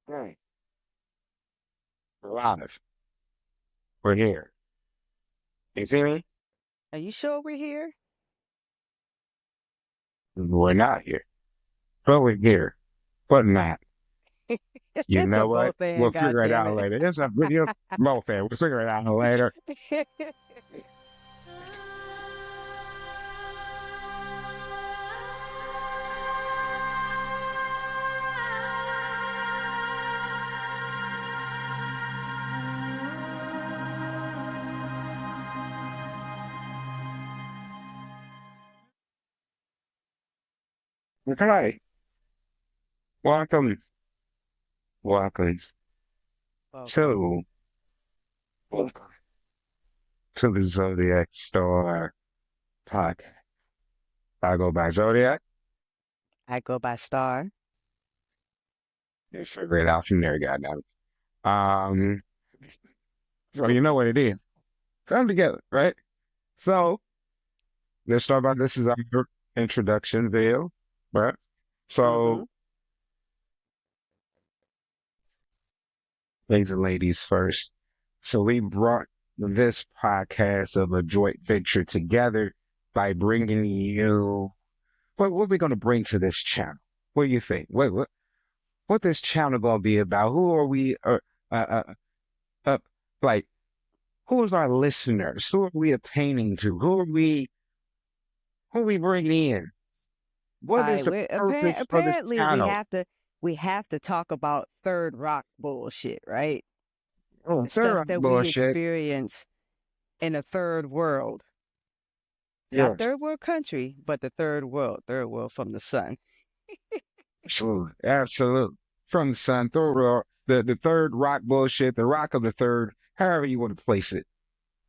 Right. We're live. We're here. You see me? Are you sure we're here? We're not here. But we're here. But not. You It's a know what? both and, We'll figure it goddamn out it. later. It's a video. Both fan. We'll figure it out later. Okay. Welcome. Welcome Welcome. to welcome to the Zodyac Star Podcast. I go by Zodyac. I go by Star. You figure it out from there, goddamn. Um, so you know what it is. Come together, right? So let's start about this is our introduction video, right? Mm-hmm. So, ladies and ladies first. So we brought this podcast of a joint venture together by bringing you what are we going to bring to this channel? What do you think? What this channel going to be about? Who are we? Uh, uh, like who is our listeners? Who are we attaining to? Who are we bringing in? All What is right. the We're purpose for this apparently channel? we have to talk about third rock bullshit, right? Oh, The stuff third that we bullshit. experience in a third world. Not Yes, third world country, but the third world from the sun. absolutely, absolutely. From the sun, the third rock bullshit, the rock of the third, however you want to place it.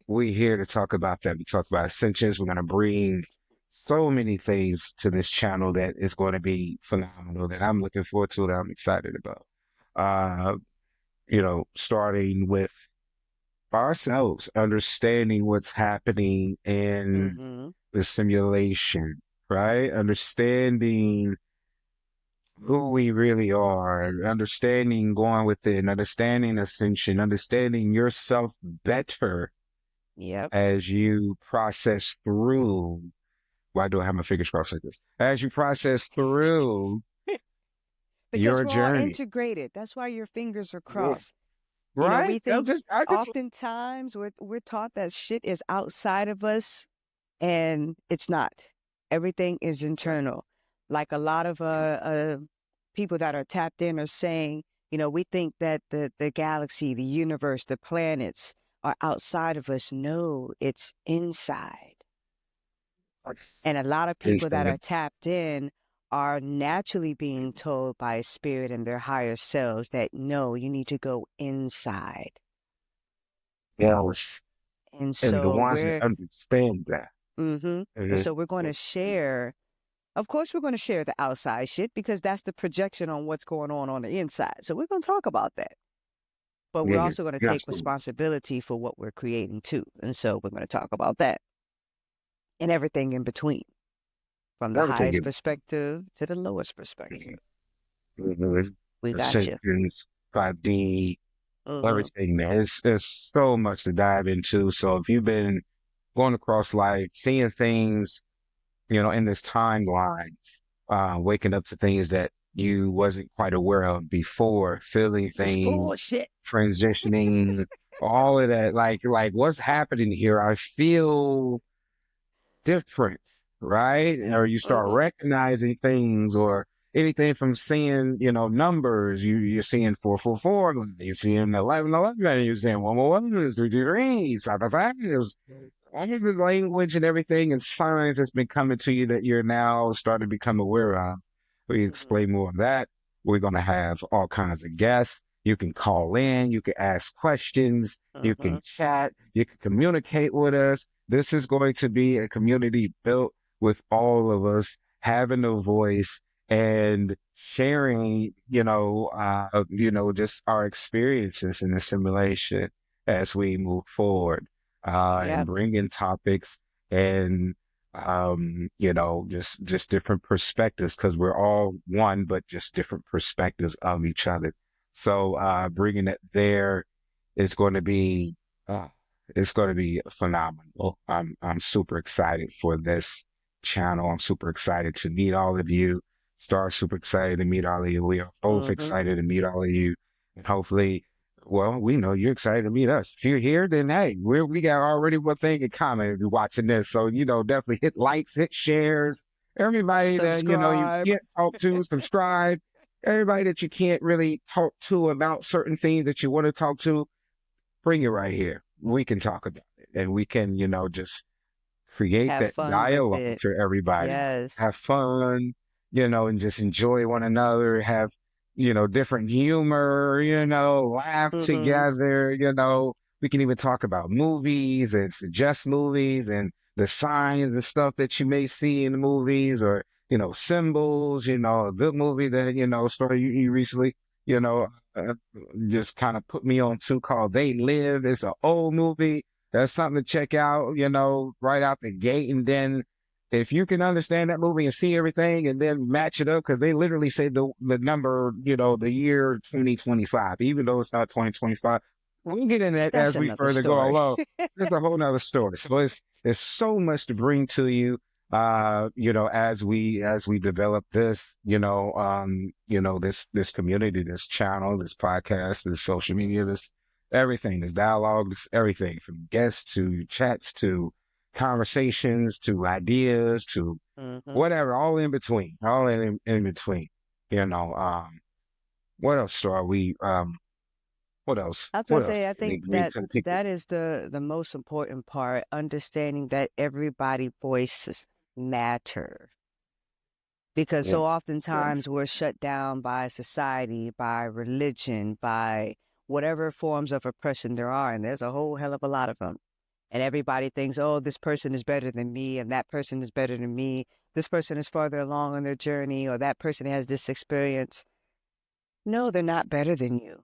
We here to talk about that. We talk about ascensions. We're going to bring so many things to this channel that is going to be phenomenal. That I'm looking forward to. That I'm excited about. Uh, starting with ourselves, understanding what's happening in Mm-hmm. the simulation, right? Understanding who we really are, understanding going within, understanding ascension, understanding yourself better Yep. as you process through. Why do I have my fingers crossed like this? As you process through Because your we're all journey. integrated. That's why your fingers are Yeah. crossed. We Right? think I just, oftentimes we're taught that shit is outside of us, and it's not. Everything is internal. Like a lot of people that are tapped in are saying, we think that the galaxy, the universe, the planets are outside of us. No, it's inside. And a lot of people that are tapped in are naturally being told by spirit and their higher selves that no, you need to go inside. yes. And And the so ones that we're understand that. mm-hmm. And Mhm. so we're going to share. Of course, we're going to share the outside shit because that's the projection on what's going on the inside. So we're going to talk about that. But we're Yeah, also going to yeah, take responsibility for what we're creating too. And so we're going to talk about that and everything in between, from the highest everything perspective to the lowest perspective. in We got you. ascensions, 5D, Mm-hmm. everything, man. There's so much to dive into. So if you've been going across life, seeing things, in this timeline, waking up to things that you wasn't quite aware of before, feeling It's things, bullshit. transitioning, all of that, like what's happening here? I feel different, right? Or you start Mm-hmm. recognizing things or anything from seeing, numbers. You're seeing 444, you're seeing 1111, you're seeing 111, 333, 555. There's all of the language and everything and signs that's been coming to you that you're now starting to become aware of. We Mm-hmm. explain more of that. We're going to have all kinds of guests. You can call in, you can ask questions, you Mm-hmm. can chat, you can communicate with us. This is going to be a community built with all of us having a voice and sharing, just our experiences in the simulation as we move forward, and Yep. bring in topics and, just different perspectives because we're all one, but just different perspectives of each other. So bringing it there is going to be uh, it's going to be phenomenal. I'm super excited for this channel. I'm super excited to meet all of you. Star super excited to meet all of you. We are both Mm-hmm. excited to meet all of you, and hopefully, well, we know you're excited to meet us. If you're here, then hey, we got already one thing in common if you're watching this. So definitely hit likes, hit shares. Everybody that you Subscribe. can't talk to, subscribe. Everybody that you can't really talk to about certain things that you want to talk to, bring it right here. We can talk about it, and we can just create Have that fun with dialogue it. for everybody. Yes. Have fun, and just enjoy one another. Have, different humor, laugh Mm-hmm. together. We can even talk about movies and suggest movies and the signs and stuff that you may see in the movies, or, symbols, a good movie that, story you recently, you know, uh, just kind of put me on to, called They Live. It's an old movie. That's something to check out, right out the gate. And then if you can understand that movie and see everything and then match it up, because they literally say the number, the year 2025, even though it's not 2025. We'll get in that That's as we another further go story. along. There's a whole nother story. So it's so much to bring to you, as we develop this, this community, this channel, this podcast, this social media, this everything, this dialogues, everything from guests to chats to conversations to ideas to Mm-hmm. whatever, all in between, all in between. You know, what else are we? What else? I was gonna What else say, I do we think need to bring that to the people? that is the most important part, understanding that everybody voices matter. Because Yeah, so yeah, oftentimes we're shut down by society, by religion, by whatever forms of oppression there are, and there's a whole hell of a lot of them. And everybody thinks, oh, this person is better than me, and that person is better than me. This person is farther along on their journey, or that person has this experience. No, they're not better than you.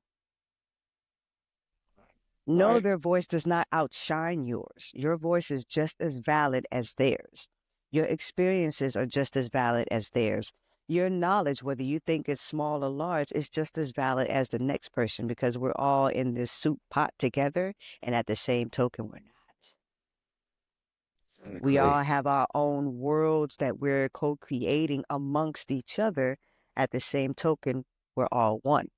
No, right. their voice does not outshine yours. Your voice is just as valid as theirs. Your experiences are just as valid as theirs. Your knowledge, whether you think it's small or large, is just as valid as the next person, because we're all in this soup pot together. And at the same token, we're not. We all Exactly. have our own worlds that we're co creating amongst each other. At the same token, we're all one.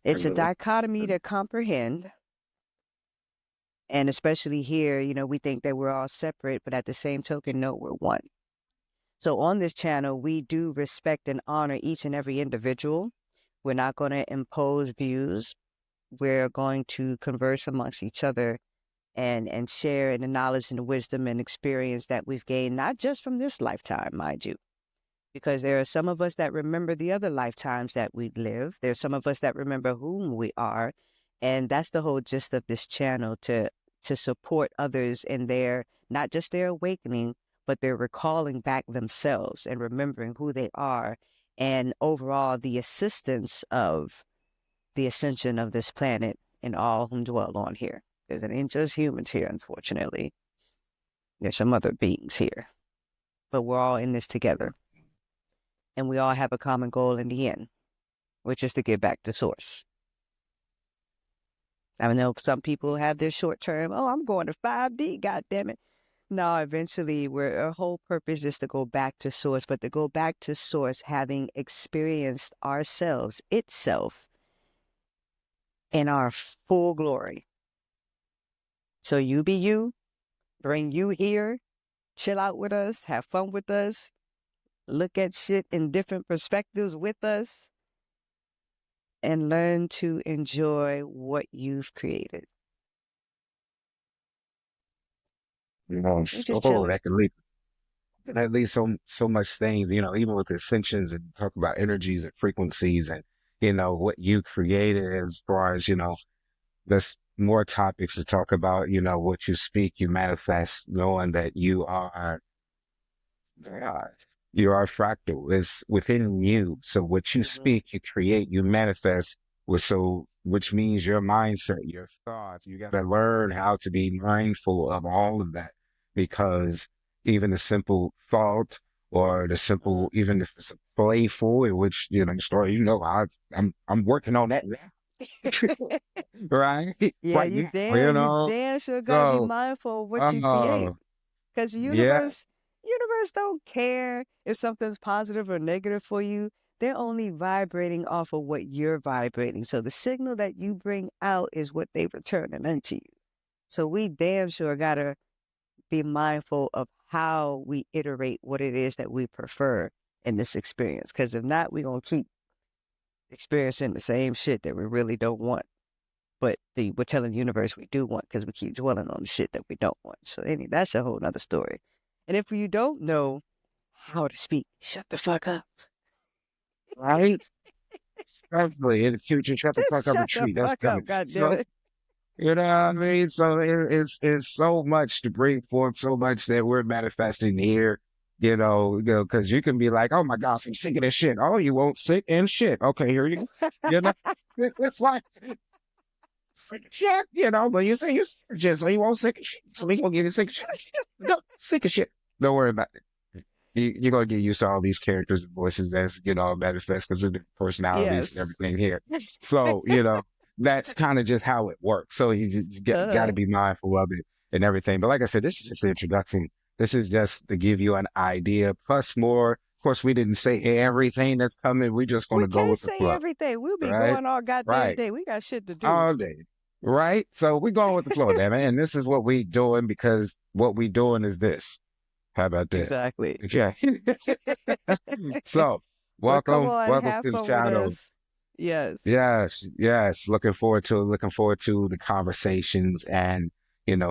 It's a Agree. dichotomy to comprehend. And especially here, we think that we're all separate, but at the same token, no, we're one. So on this channel, we do respect and honor each and every individual. We're not going to impose views. We're going to converse amongst each other and share in the knowledge and the wisdom and experience that we've gained, not just from this lifetime, mind you, because there are some of us that remember the other lifetimes that we live. There's some of us that remember whom we are. And that's the whole gist of this channel, to support others in their, not just their awakening, but they're recalling back themselves and remembering who they are, and overall the assistance of the ascension of this planet and all whom dwell on here. Because it ain't just humans here, unfortunately. There's some other beings here. But we're all in this together. And we all have a common goal in the end, which is to get back to source. I know some people have their short term, oh, I'm going to 5D, God damn it. No, eventually our whole purpose is to go back to source, but to go back to source having experienced ourselves, itself, in our full glory. So you be you, bring you here, chill out with us, have fun with us, look at shit in different perspectives with us, and learn to enjoy what you've created. We're just Oh, chilling. that can lead so much things, even with ascensions and talk about energies and frequencies and what you created as far as there's more topics to talk about. What you speak, you manifest, knowing that yeah, you are fractal. It's within you. So what you Mm-hmm. speak, you create, you manifest. Which means your mindset, your thoughts. You got to learn how to be mindful of all of that, because even the simple thought, or the simple, even if it's a playful, in which, story, I'm working on that now. Right? Yeah, Right you now, damn, you damn sure gotta be So, mindful of what you create. uh, Because yeah, universe don't care if something's positive or negative for you. They're only vibrating off of what you're vibrating. So the signal that you bring out is what they returning into you. So we damn sure gotta be mindful of how we iterate what it is that we prefer in this experience. Because if not, we're gonna keep experiencing the same shit that we really don't want. But we're telling the universe we do want because we keep dwelling on the shit that we don't want. So that's a whole nother story. And if you don't know how to speak, shut the fuck up. right? Especially in the future, shut the Just fuck up shut the retreat. That's fuck up, coming. goddamn So, it. you know what I mean? So it's so much to bring forth, so much that we're manifesting here. Because you can be like, oh my gosh, I'm sick of this shit. Oh, you won't sit in shit. Okay, here you go. You know, it's like sick of shit. But you say you're sick of shit, so you won't sick of shit. So we gonna give you sick of shit. No, sick of shit. Don't worry about it. You're gonna get used to all these characters and voices as manifest because of the personalities and Yes. everything here. So that's kind of just how it works. So you got to be mindful of it and everything. But like I said, this is just the introduction. This is just to give you an idea. Plus more. Of course, we didn't say everything that's coming. We're just going We to go can't with the say flow, everything. We'll be right? going all goddamn Right, day. We got shit to do. all day, right? So we're going with the flow, damn it. And this is what we doing because what we doing is this. How about that? Exactly. Yeah. So, Well, come welcome on, have to the fun with channel. us. Yes. Yes. Looking forward to the conversations and,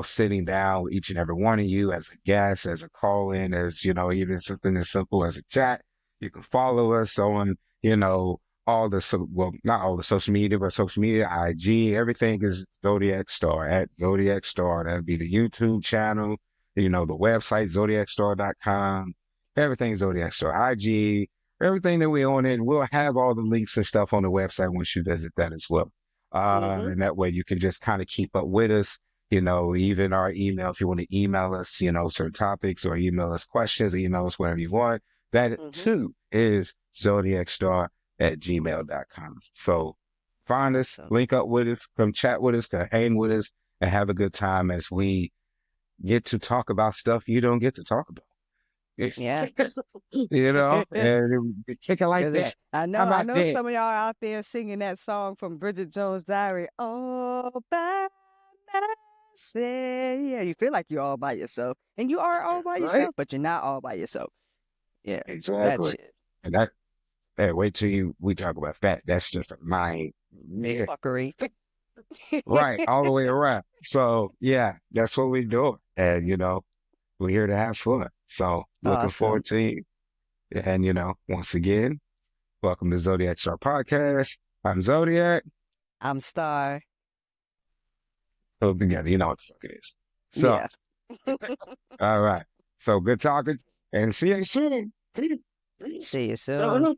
sitting down with each and every one of you as a guest, as a call-in, as, even something as simple as a chat. You can follow us on, not all the social media, but social media, IG, everything is Zodyac Star, at Zodyac Star. That'd be the YouTube channel, the website, ZodyacStar.com, everything Zodyac Star, IG, everything that we own in. We'll have all the links and stuff on the website once you visit that as well. Mm-hmm. And that way you can just kind of keep up with us, even our email, if you want to email us, certain topics or email us questions, email us whatever you want. That too is ZodyacStar@gmail.com. So find us, Awesome. link up with us, come chat with us, come hang with us, and have a good time as we get to talk about stuff you don't get to talk about. Yeah. And kick it like that. I How know about that? some of y'all out there singing that song from Bridget Jones' Diary, all by myself. Yeah, you feel like you're all by yourself. And you are all by Right? yourself, but you're not all by yourself. Yeah. That Exactly. shit. And wait till we talk about that. That's just a mind. Yeah. Fuckery. Right. All the way around. So yeah, that's what we do. And we're here to have fun. So looking forward to you. And once again, welcome to Zodyac Star Podcast. I'm Zodyac. I'm Star. So together, you know what the fuck it is. So, Yeah. All right. So good talking and see you soon. See you soon.